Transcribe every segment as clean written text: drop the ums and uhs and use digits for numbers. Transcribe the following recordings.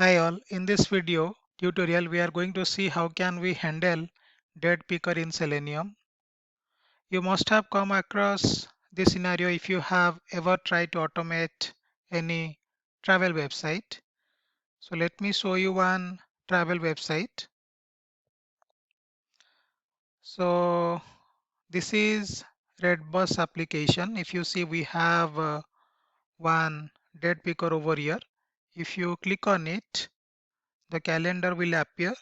Hi all, in this video tutorial we are going to see how can we handle date picker in Selenium. You must have come across this scenario if you have ever tried to automate any travel website. So let me show you one travel website. So this is Redbus application. If you see we have one date picker over here. If you click on it, the calendar will appear.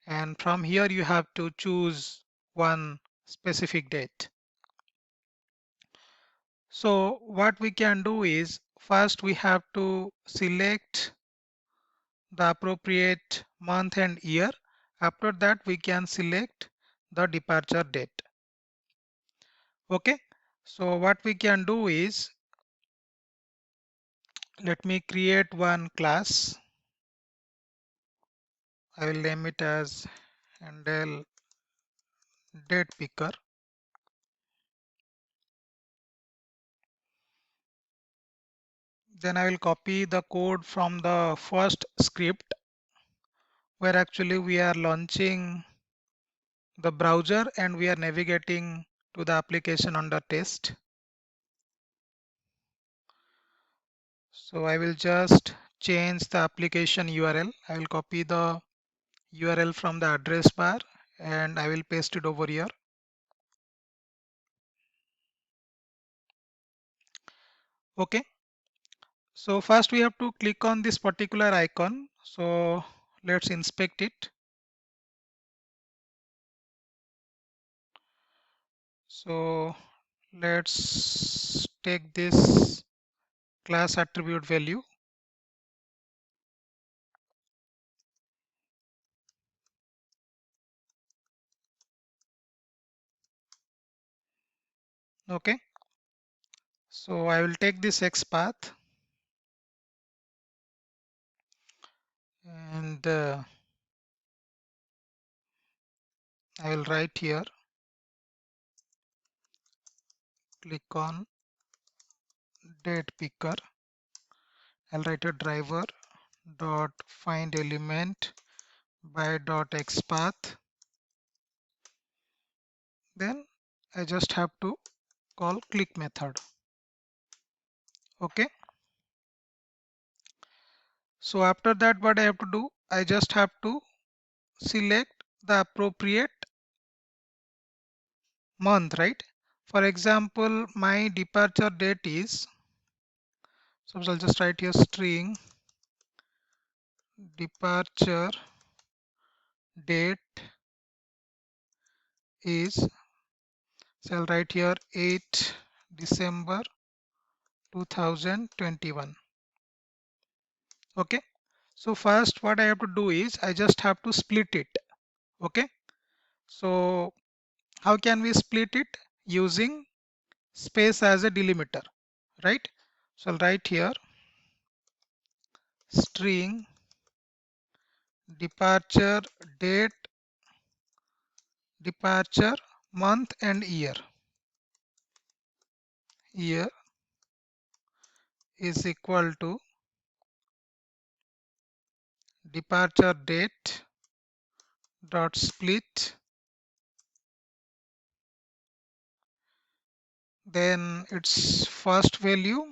And from here you have to choose one specific date. So what we can do is first we have to select the appropriate month and year. After that we can select the departure date. Okay, so what we can do is let me create one class. I will name it as handle date picker. Then I will copy the code from the first script where actually we are launching the browser and we are navigating to the application under test. So I will just change the application URL. I will copy the URL from the address bar and I will paste it over here. Okay. So first we have to click on this particular icon. So let's inspect it. So let's take this class attribute value. Okay. So I will take this X path and I will write here, click on date picker. I'll write a driver dot find element by dot xpath. Then I just have to call click method. Okay. So after that, what I have to do, I just have to select the appropriate month, right? For example, my departure date is, so I'll just write here string departure date is, so I'll write here 8 December 2021. Okay. So first what I have to do is I just have to split it. Okay. So how can we split it? Using space as a delimiter, right? So I'll write here string departure date, departure month and year. Year is equal to departure date dot split, then its first value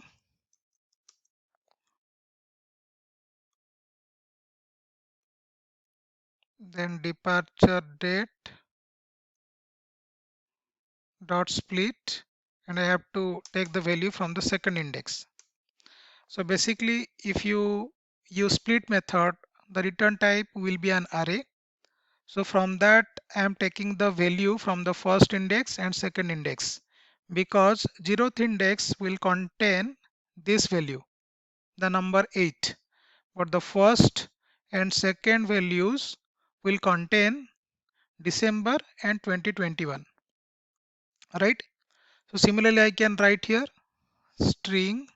then departure date dot split, and I have to take the value from the second index. So basically if you use split method, the return type will be an array. So from that I am taking the value from the first index and second index, because 0th index will contain this value, the number 8, but the first and second values will contain December and 2021, right? So similarly I can write here string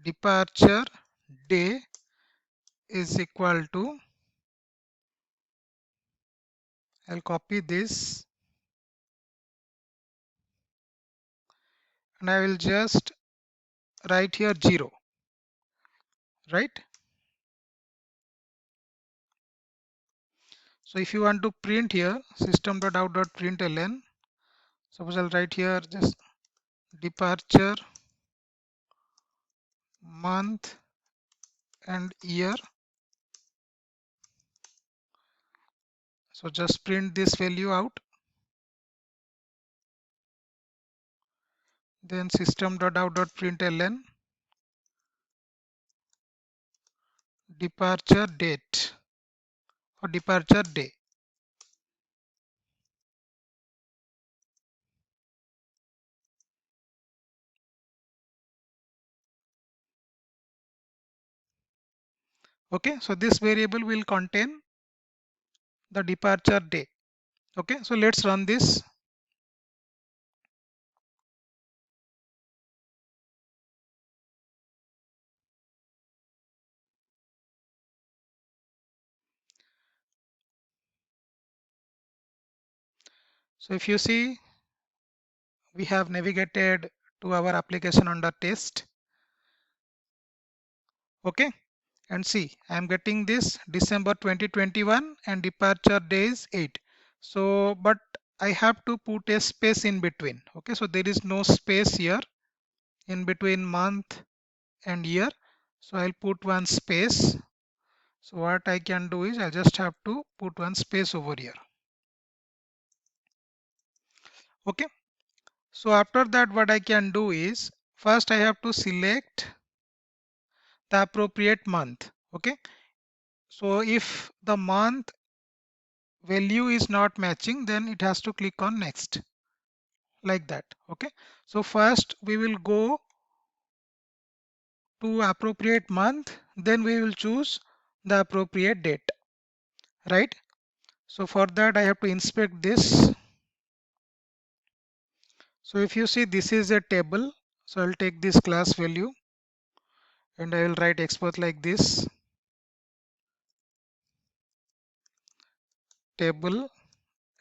departure day is equal to, I'll copy this and I will just write here 0, right? So if you want to print here system.out.println, suppose I'll write here just departure month and year. So just print this value out. Then system.out.println departure date or departure day. Okay, so this variable will contain the departure day. Okay, so let's run this. So if you see, we have navigated to our application under test. Okay, and see, I am getting this December 2021 and departure day is 8. So but I have to put a space in between. Okay, so there is no space here in between month and year, so I'll put one space. So what I can do is I just have to put one space over here. Okay, so after that what I can do is first I have to select the appropriate month. Okay, so if the month value is not matching, then it has to click on next, like that. Okay, so first we will go to appropriate month, then we will choose the appropriate date, right? So for that I have to inspect this. So if you see, this is a table, so I'll take this class value and I will write export like this: table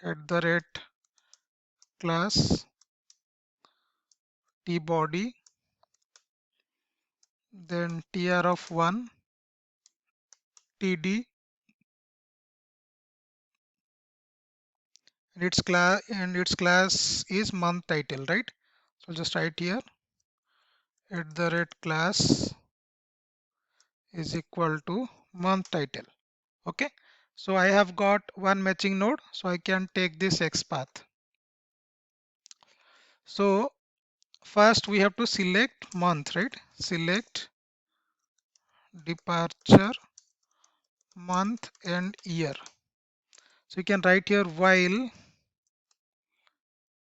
at the rate class tbody, then tr of 1 td, and its class is month title, right? So I'll just write here at the rate class is equal to month title. Okay, so I have got one matching node, so I can take this XPath. So first we have to select month, right? Select departure month and year. So you can write here while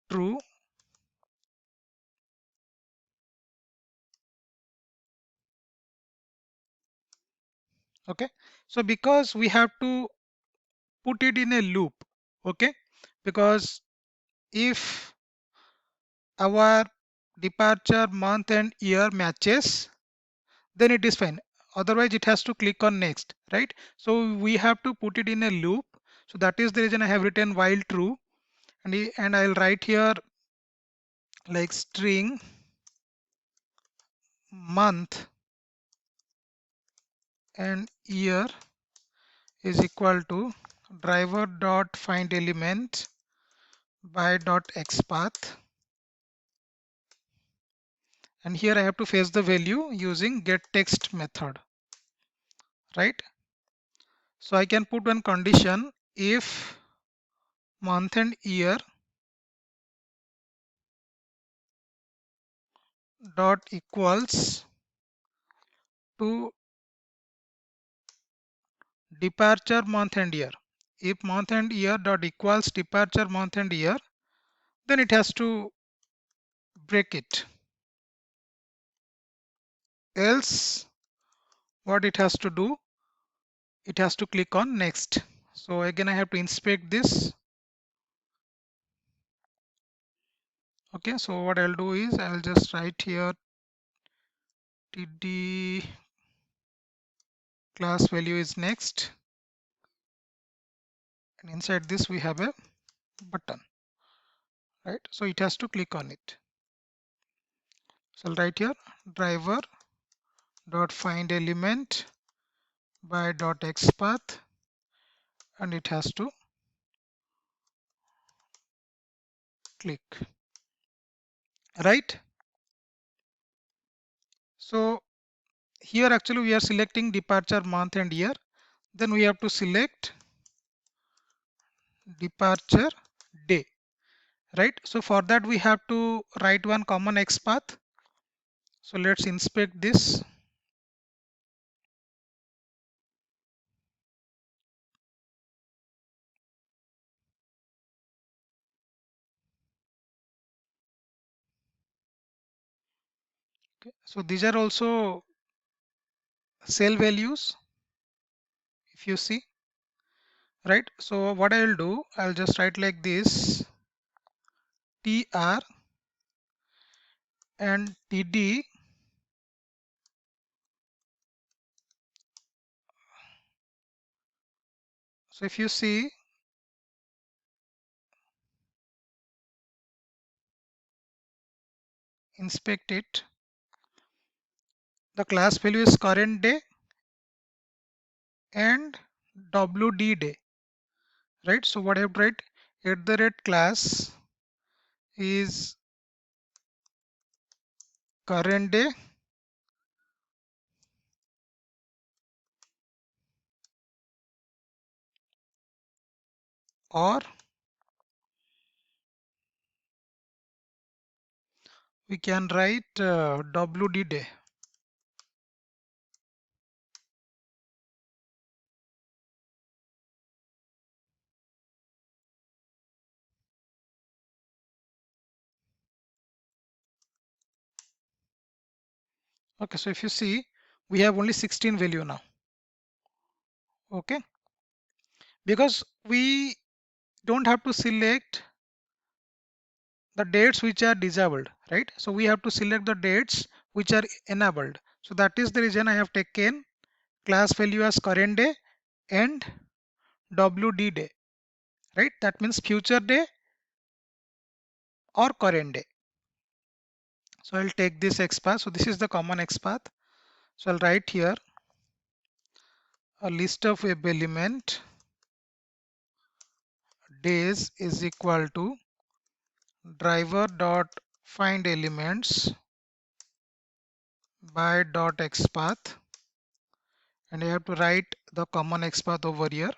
true, okay? So because we have to put it in a loop, okay? Because if our departure month and year matches, then it is fine. Otherwise it has to click on next, right? So we have to put it in a loop. So that is the reason I have written while true, and I'll write here like string month and year is equal to driver dot find element by dot xpath, and here I have to fetch the value using get text method, right? So I can put one condition: if month and year dot equals to departure month and year. If month and year dot equals departure month and year, then it has to break it. Else what it has to do, it has to click on next. So again I have to inspect this. Okay, so what I'll do is I'll just write here td class value is next, and inside this we have a button, right? So it has to click on it. So I'll write here driver dot find element by dot xpath, and it has to click, right? So here actually we are selecting departure month and year. Then we have to select departure day, right? So for that we have to write one common XPath. So let's inspect this. Okay. So these are also cell values, if you see, right? So what I will do, I'll just write like this, TR and TD. So if you see, inspect it, the class value is current day and WD day, right? So what I have to write, at the rate class is current day or we can write WD day. Okay, so if you see, we have only 16 value now. Okay, because we don't have to select the dates which are disabled, right? So we have to select the dates which are enabled. So that is the reason I have taken class value as current day and WD day, right? That means future day or current day. So I'll take this XPath. So this is the common XPath. So I'll write here a list of web element days is equal to driver dot find elements by dot XPath, and I have to write the common XPath over here,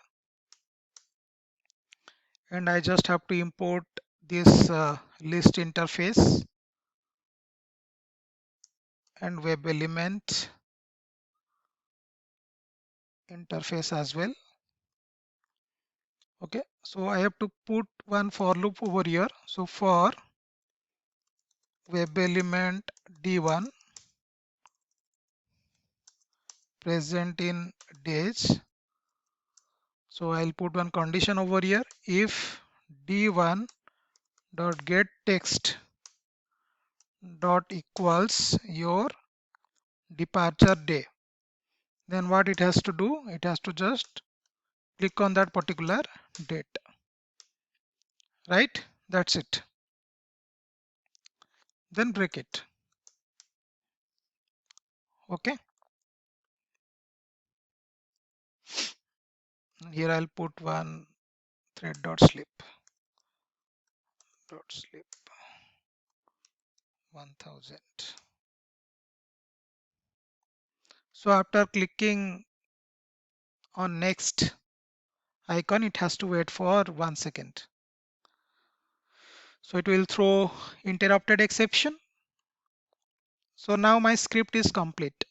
and I just have to import this list interface and web element interface as well. Okay, so I have to put one for loop over here. So for web element D1 present in days, so I'll put one condition over here. If D1 dot get text dot equals your departure day, then what it has to do, it has to just click on that particular date, right? That's it. Then break it. Okay, here I'll put one thread dot slip 1000. So after clicking on next icon, it has to wait for 1 second. So it will throw interrupted exception. So now my script is complete.